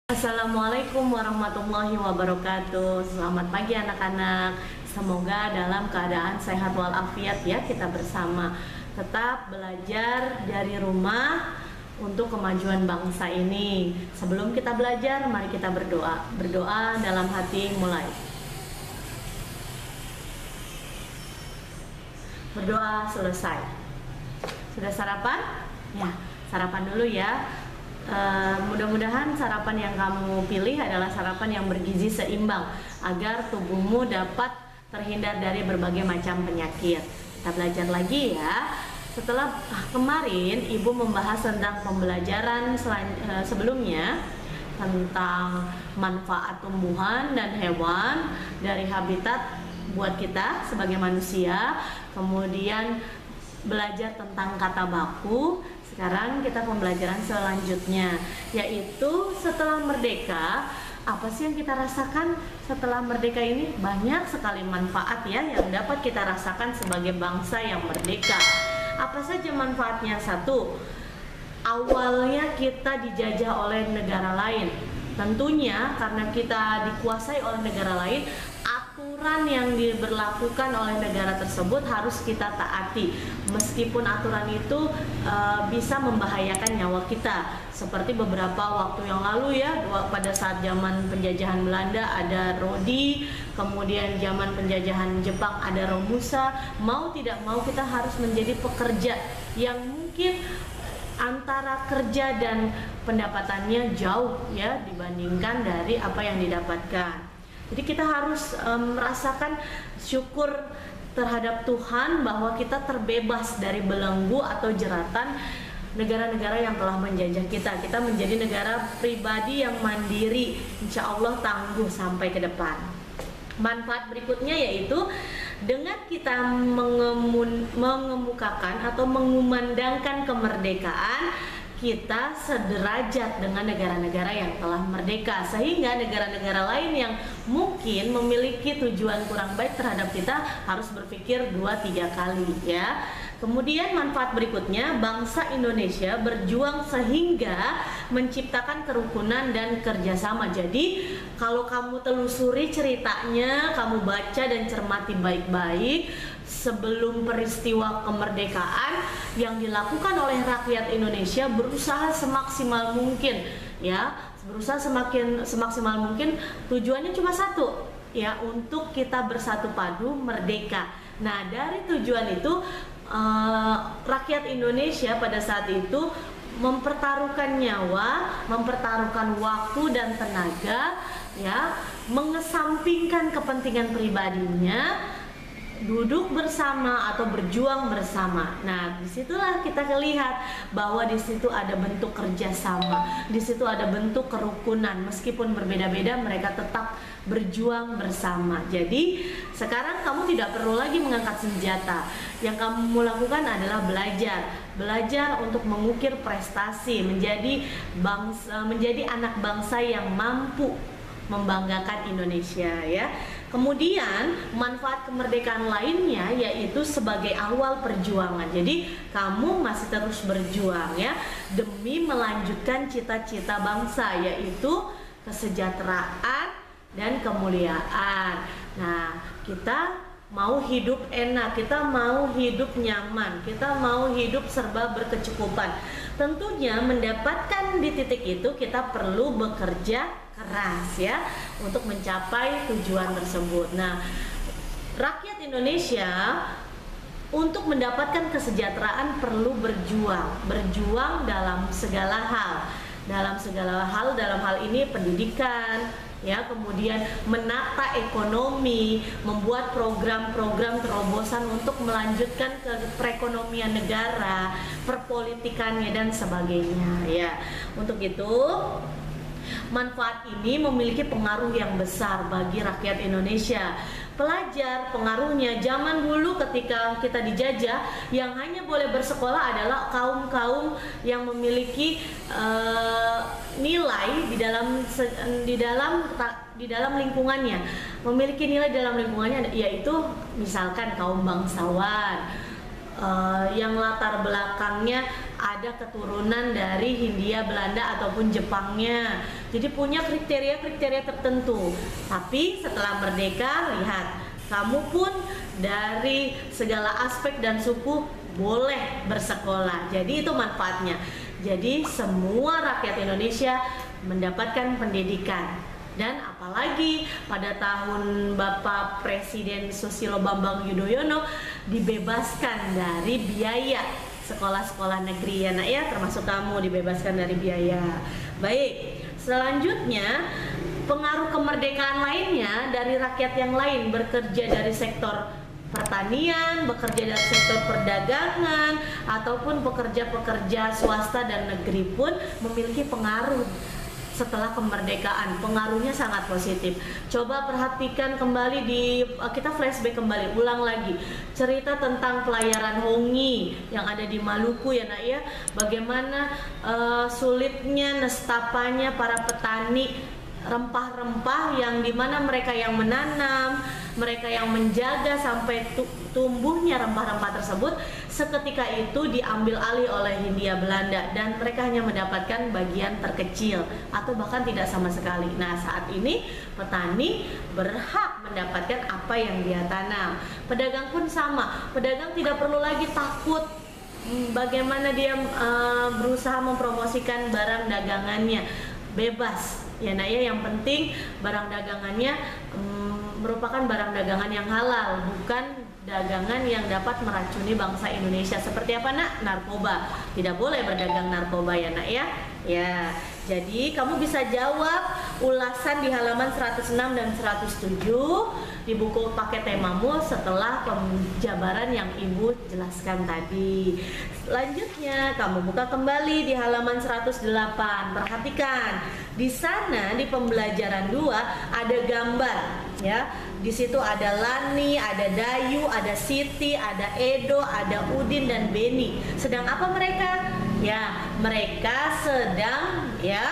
Assalamualaikum warahmatullahi wabarakatuh. Selamat pagi anak-anak. Semoga dalam keadaan sehat walafiat ya kita bersama. Tetap belajar dari rumah untuk kemajuan bangsa ini. Sebelum kita belajar, mari kita berdoa. Berdoa dalam hati mulai. Berdoa selesai. Sudah sarapan? Ya, sarapan dulu ya. Mudah-mudahan sarapan yang kamu pilih adalah sarapan yang bergizi seimbang agar tubuhmu dapat terhindar dari berbagai macam penyakit. Kita belajar lagi ya. Setelah kemarin ibu membahas tentang pembelajaran sebelumnya tentang manfaat tumbuhan dan hewan dari habitat buat kita sebagai manusia, kemudian belajar tentang kata baku. Sekarang kita pembelajaran selanjutnya, yaitu setelah merdeka, apa sih yang kita rasakan setelah merdeka ini? Banyak sekali manfaat ya yang dapat kita rasakan sebagai bangsa yang merdeka. Apa saja manfaatnya? Satu, awalnya kita dijajah oleh negara lain. Tentunya karena kita dikuasai oleh negara lain, aturan yang diberlakukan oleh negara tersebut harus kita taati, meskipun aturan itu bisa membahayakan nyawa kita. Seperti beberapa waktu yang lalu ya, pada saat zaman penjajahan Belanda ada Rodi, kemudian zaman penjajahan Jepang ada Romusa. Mau tidak mau kita harus menjadi pekerja yang mungkin antara kerja dan pendapatannya jauh ya dibandingkan dari apa yang didapatkan. Jadi kita harus merasakan syukur terhadap Tuhan bahwa kita terbebas dari belenggu atau jeratan negara-negara yang telah menjajah kita. Kita menjadi negara pribadi yang mandiri, insya Allah tangguh sampai ke depan. Manfaat berikutnya yaitu dengan kita mengemukakan atau mengumandangkan kemerdekaan, kita sederajat dengan negara-negara yang telah merdeka, sehingga negara-negara lain yang mungkin memiliki tujuan kurang baik terhadap kita harus berpikir 2-3 kali ya. Kemudian manfaat berikutnya, bangsa Indonesia berjuang sehingga menciptakan kerukunan dan kerjasama. Jadi kalau kamu telusuri ceritanya, kamu baca dan cermati baik-baik, sebelum peristiwa kemerdekaan yang dilakukan oleh rakyat Indonesia berusaha semaksimal mungkin ya, berusaha semaksimal mungkin, tujuannya cuma satu ya, untuk kita bersatu padu merdeka. Nah, dari tujuan itu rakyat Indonesia pada saat itu mempertaruhkan nyawa, mempertaruhkan waktu dan tenaga ya, mengesampingkan kepentingan pribadinya, duduk bersama atau berjuang bersama. Nah, disitulah kita lihat bahwa di situ ada bentuk kerjasama, di situ ada bentuk kerukunan. Meskipun berbeda-beda, mereka tetap berjuang bersama. Jadi sekarang kamu tidak perlu lagi mengangkat senjata. Yang kamu lakukan adalah belajar untuk mengukir prestasi, menjadi anak bangsa yang mampu membanggakan Indonesia ya. Kemudian manfaat kemerdekaan lainnya yaitu sebagai awal perjuangan. Jadi kamu masih terus berjuang ya demi melanjutkan cita-cita bangsa, yaitu kesejahteraan dan kemuliaan. Nah, kita mau hidup enak, kita mau hidup nyaman, kita mau hidup serba berkecukupan. Tentunya mendapatkan di titik itu kita perlu bekerja keras ya untuk mencapai tujuan tersebut. Nah, rakyat Indonesia untuk mendapatkan kesejahteraan perlu berjuang dalam segala hal. Dalam hal ini pendidikan ya, kemudian menata ekonomi, membuat program-program terobosan untuk melanjutkan ke perekonomian negara, perpolitikannya dan sebagainya ya. Untuk itu manfaat ini memiliki pengaruh yang besar bagi rakyat Indonesia. Pelajar pengaruhnya zaman dulu ketika kita dijajah, yang hanya boleh bersekolah adalah kaum-kaum yang memiliki nilai di dalam lingkungannya, yaitu misalkan kaum bangsawan yang latar belakangnya ada keturunan dari Hindia Belanda ataupun Jepangnya. Jadi punya kriteria-kriteria tertentu. Tapi setelah merdeka, lihat, kamu pun dari segala aspek dan suku boleh bersekolah. Jadi itu manfaatnya. Jadi semua rakyat Indonesia mendapatkan pendidikan. Dan apalagi pada tahun Bapak Presiden Susilo Bambang Yudhoyono dibebaskan dari biaya sekolah-sekolah negeri ya nak ya, termasuk kamu dibebaskan dari biaya. Baik, selanjutnya pengaruh kemerdekaan lainnya dari rakyat yang lain bekerja dari sektor pertanian, bekerja dari sektor perdagangan, ataupun pekerja-pekerja swasta dan negeri pun memiliki pengaruh setelah kemerdekaan. Pengaruhnya sangat positif. Coba perhatikan kembali kita flashback kembali, ulang lagi cerita tentang pelayaran Hongi yang ada di Maluku ya nak ya. Bagaimana sulitnya nestapanya para petani rempah-rempah yang dimana mereka yang menanam, mereka yang menjaga sampai tumbuhnya rempah-rempah tersebut seketika itu diambil alih oleh Hindia Belanda dan mereka hanya mendapatkan bagian terkecil atau bahkan tidak sama sekali. Nah, saat ini petani berhak mendapatkan apa yang dia tanam. Pedagang pun sama, pedagang tidak perlu lagi takut bagaimana dia berusaha mempromosikan barang dagangannya, bebas ya nak ya. Yang penting barang dagangannya merupakan barang dagangan yang halal, bukan dagangan yang dapat meracuni bangsa Indonesia. Seperti apa nak? Narkoba. Tidak boleh berdagang narkoba ya nak ya. Ya, jadi kamu bisa jawab ulasan di halaman 106 dan 107 di buku paket temamu setelah penjabaran yang ibu jelaskan tadi. Selanjutnya kamu buka kembali di halaman 108. Perhatikan, di sana di pembelajaran 2 ada gambar ya. Di situ ada Lani, ada Dayu, ada Siti, ada Edo, ada Udin dan Beni. Sedang apa mereka? Ya, mereka sedang ya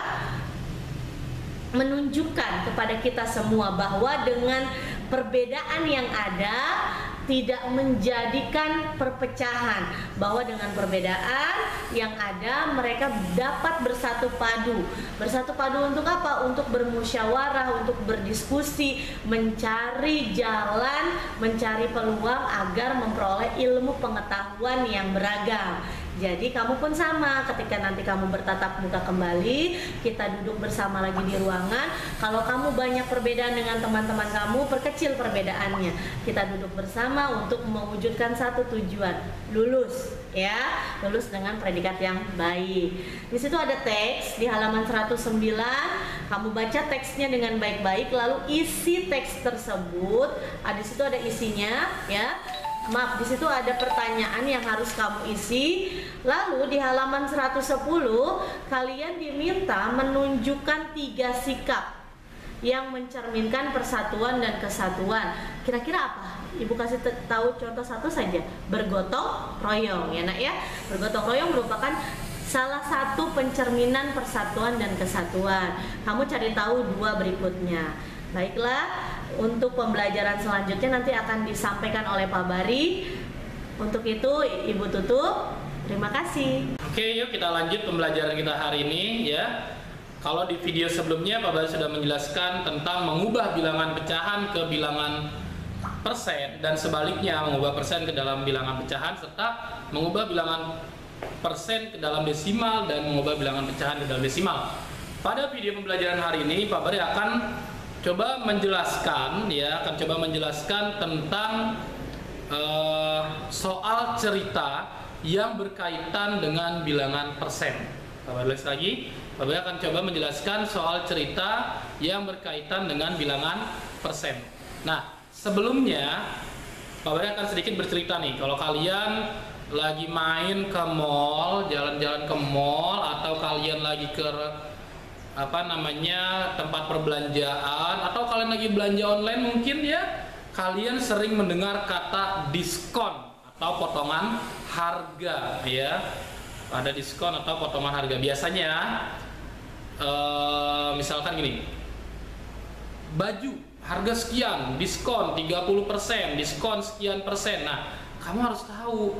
menunjukkan kepada kita semua bahwa dengan perbedaan yang ada tidak menjadikan perpecahan, bahwa dengan perbedaan yang ada mereka dapat bersatu padu. Bersatu padu untuk apa? Untuk bermusyawarah, untuk berdiskusi, mencari jalan, mencari peluang agar memperoleh ilmu pengetahuan yang beragam. Jadi kamu pun sama, ketika nanti kamu bertatap muka kembali, kita duduk bersama lagi di ruangan. Kalau kamu banyak perbedaan dengan teman-teman kamu, perkecil perbedaannya. Kita duduk bersama untuk mewujudkan satu tujuan, lulus ya, lulus dengan predikat yang baik. Di situ ada teks di halaman 109. Kamu baca teksnya dengan baik-baik, lalu isi teks tersebut. Di situ ada isinya ya. Maaf, di situ ada pertanyaan yang harus kamu isi. Lalu di halaman 110 kalian diminta menunjukkan 3 sikap yang mencerminkan persatuan dan kesatuan. Kira-kira apa? Ibu kasih tahu contoh satu saja. Bergotong royong ya nak ya. Bergotong royong merupakan salah satu pencerminan persatuan dan kesatuan. Kamu cari tahu 2 berikutnya. Baiklah, untuk pembelajaran selanjutnya nanti akan disampaikan oleh Pak Bari. Untuk itu Ibu tutup. Terima kasih. Oke, yuk kita lanjut pembelajaran kita hari ini ya. Kalau di video sebelumnya Pak Bari sudah menjelaskan tentang mengubah bilangan pecahan ke bilangan persen dan sebaliknya, mengubah persen ke dalam bilangan pecahan serta mengubah bilangan persen ke dalam desimal dan mengubah bilangan pecahan ke dalam desimal. Pada video pembelajaran hari ini Pak Bari akan coba menjelaskan tentang soal cerita yang berkaitan dengan bilangan persen. Pak Bari lagi, Pak Bari akan coba menjelaskan soal cerita yang berkaitan dengan bilangan persen. Nah, sebelumnya Pak Bari akan sedikit bercerita nih, kalau kalian lagi main ke mall, jalan-jalan ke mall, atau kalian lagi ke tempat perbelanjaan, atau kalian lagi belanja online mungkin ya, kalian sering mendengar kata diskon atau potongan harga ya. Ada diskon atau potongan harga. Biasanya misalkan gini, baju harga sekian, diskon 30%, diskon sekian persen. Nah, kamu harus tahu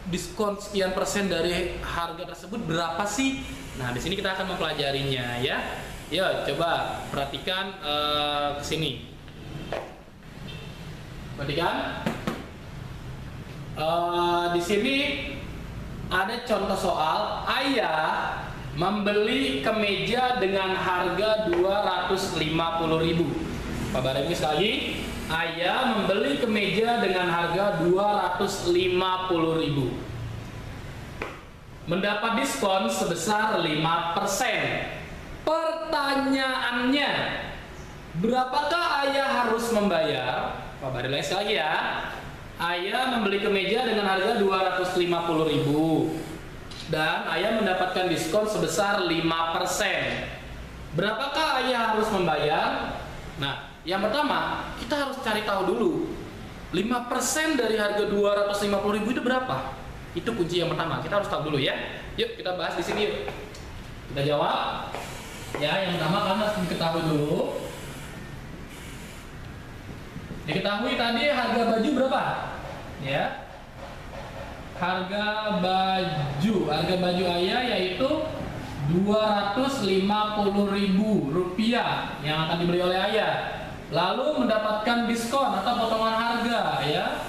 diskon sekian persen dari harga tersebut berapa sih? Nah, di sini kita akan mempelajarinya ya. Yuk, coba perhatikan ke sini. Perhatikan. Di sini ada contoh soal ayah membeli kemeja dengan harga 250.000. Pak Baremi sekali lagi, ayah membeli kemeja dengan harga 250.000. Mendapat diskon sebesar 5%. Pertanyaannya, berapakah ayah harus membayar? Pak Baremi sekali lagi ya. Ayah membeli kemeja dengan harga 250.000 dan ayah mendapatkan diskon sebesar 5%. Berapakah ayah harus membayar? Nah, yang pertama kita harus cari tahu dulu 5% dari harga 250.000 itu berapa? Itu kunci yang pertama. Kita harus tahu dulu ya. Yuk kita bahas di sini yuk. Kita jawab. Ya, yang pertama kan harus diketahui dulu. Diketahui tadi harga baju berapa? Ya. Harga baju ayah yaitu 250.000 rupiah yang akan dibeli oleh ayah. Lalu mendapatkan diskon atau potongan harga ya.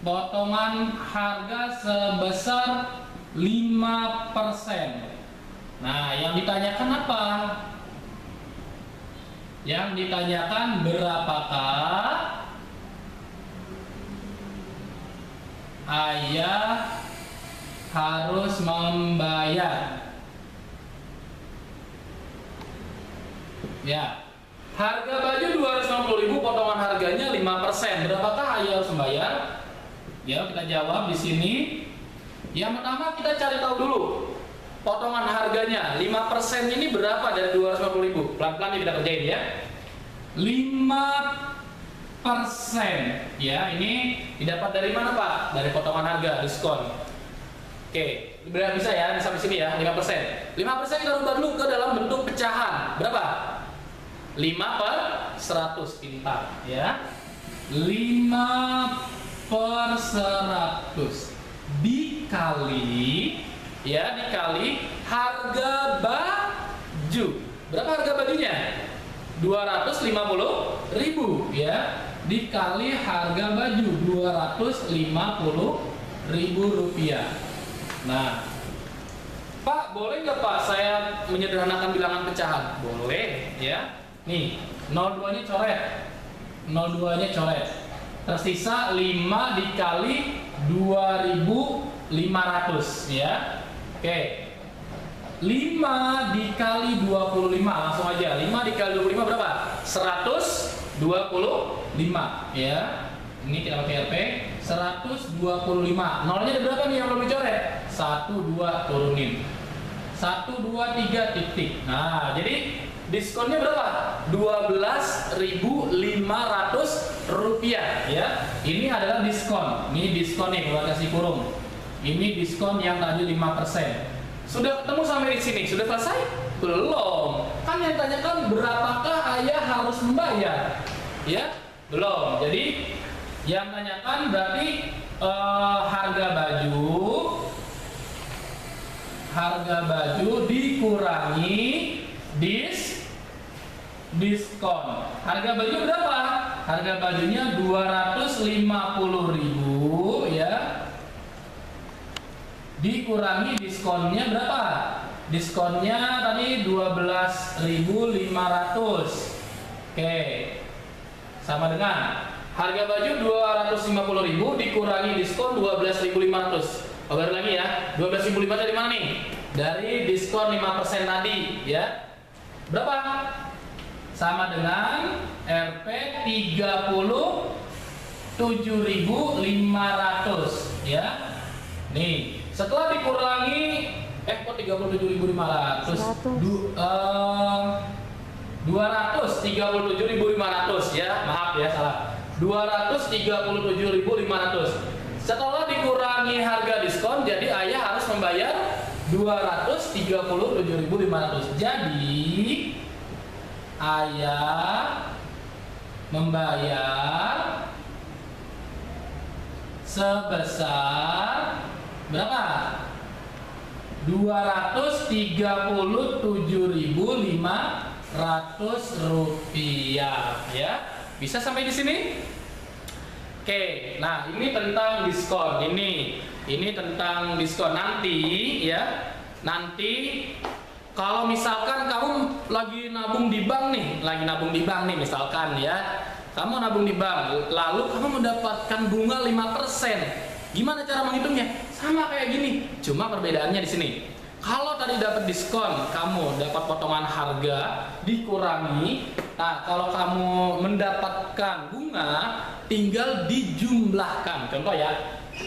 Potongan harga sebesar 5%. Nah, yang ditanyakan apa? Yang ditanyakan berapakah ayah harus membayar? Ya, harga baju 250.000, potongan harganya 5%. Berapakah ayah harus membayar? Ya, kita jawab di sini. Yang pertama kita cari tahu dulu potongan harganya. 5% ini berapa dari 250.000? Pelan-pelan nih kita kerjain ya. 5% ya, ini didapat dari mana Pak? Dari potongan harga, diskon. Oke, bisa ya, sampai sini ya, 5%. 5% kita rubah dulu ke dalam bentuk pecahan. Berapa? 5/100, pintar ya. 5/100 dikali harga baju. Berapa harga bajunya? 250.000 ya, dikali harga baju 250.000 rupiah. Nah, Pak, boleh nggak Pak saya menyederhanakan bilangan pecahan? Boleh ya. Nih, 02-nya coret. 02-nya coret. Tersisa 5 dikali 2.500 ya. Oke. 5 dikali 25, langsung aja. 5 dikali 25 berapa? 125 ya. Ini kita pakai RP. 125. Nolnya ada berapa nih yang belum dicoret? 1, 2, turunin. 1, 2, 3 titik. Nah, jadi diskonnya berapa? 12.500 rupiah ya. Ini adalah diskon. Ini diskon nih, gua kasih kurung. Ini diskon yang tadi 5%. Sudah ketemu sampai di sini? Sudah selesai? Belum. Kan yang tanyakan berapakah ayah harus membayar? Ya, belum. Jadi yang tanyakan berarti harga baju dikurangi diskon. Harga baju berapa? Harga bajunya 250.000 ya. Dikurangi diskonnya berapa? Diskonnya tadi 12.500. Oke. Sama dengan harga baju 250.000 dikurangi diskon 12.500. Kabar lagi ya. 12.500 dari mana nih? Dari diskon 5% tadi ya. Berapa? Sama dengan Rp 37.500 ya. Nih, setelah dikurangi kok 37.500? 237.500 ya. Maaf ya, salah. 237.500. Setelah dikurangi harga diskon, jadi ayah harus membayar 237.500. Jadi ayah membayar sebesar berapa? 237.500 rupiah ya. Bisa sampai di sini? Oke, nah ini tentang diskon. Ini tentang diskon nanti ya. Nanti kalau misalkan kamu lagi nabung di bank nih, misalkan ya. Kamu nabung di bank, lalu kamu mendapatkan bunga 5%. Gimana cara menghitungnya? Sama kayak gini, cuma perbedaannya di sini. Kalau tadi dapat diskon, kamu dapat potongan harga dikurangi. Nah, kalau kamu mendapatkan bunga, tinggal dijumlahkan. Contoh ya,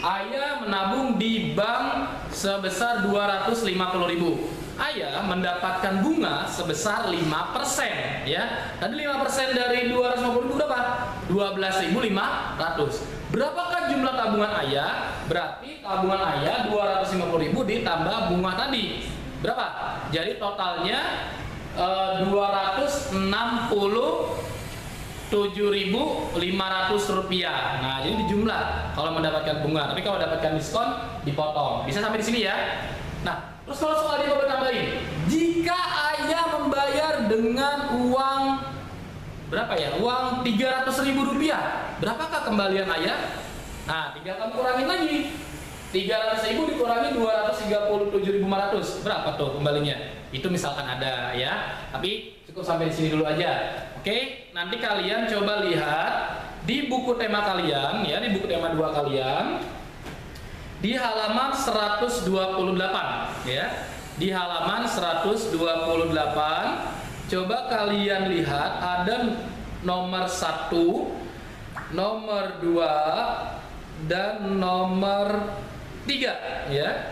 Ayah menabung di bank sebesar 250.000. Ayah mendapatkan bunga sebesar 5% ya. Tadi 5% dari 250.000 berapa? 12.500. Berapakah jumlah tabungan Ayah? Berarti tabungan Ayah 250.000 ditambah bunga tadi. Berapa? Jadi totalnya 267.500 rupiah. Nah, jadi dijumlah kalau mendapatkan bunga. Tapi kalau mendapatkan diskon dipotong. Bisa sampai di sini ya. Nah, terus kalau soal dia tambahin, jika Ayah membayar dengan uang berapa ya? Uang 300.000 rupiah, berapakah kembalian Ayah? Nah, tinggal kamu kurangin lagi. 300.000 dikurangi 237.500, berapa tuh kembalinya? Itu misalkan ada ya. Tapi cukup sampai di sini dulu aja. Oke, nanti kalian coba lihat di buku tema kalian ya, di buku tema 2 kalian. Di halaman 128 ya. Di halaman 128 coba kalian lihat ada nomor 1, nomor 2 dan nomor 3 ya.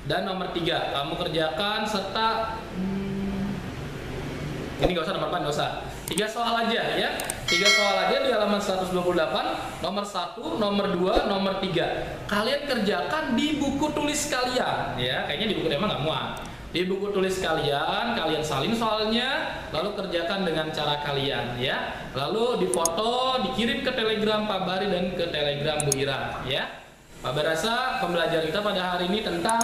Dan nomor 3 kamu kerjakan serta ini enggak usah nomor 4, enggak usah. 3 soal aja ya. 3 soal aja di halaman 128, nomor 1, nomor 2, nomor 3. Kalian kerjakan di buku tulis kalian ya. Kayaknya di buku tema nggak muat. Di buku tulis kalian salin soalnya, lalu kerjakan dengan cara kalian ya. Lalu difoto, dikirim ke Telegram Pak Bari dan ke Telegram Bu Ira ya. Pak Bari rasa pembelajaran kita pada hari ini tentang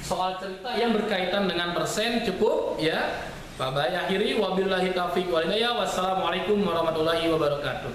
soal cerita yang berkaitan dengan persen cukup ya. Pak Bari akhiri, wabillahi taufiq wal hidayah. Wassalamualaikum warahmatullahi wabarakatuh.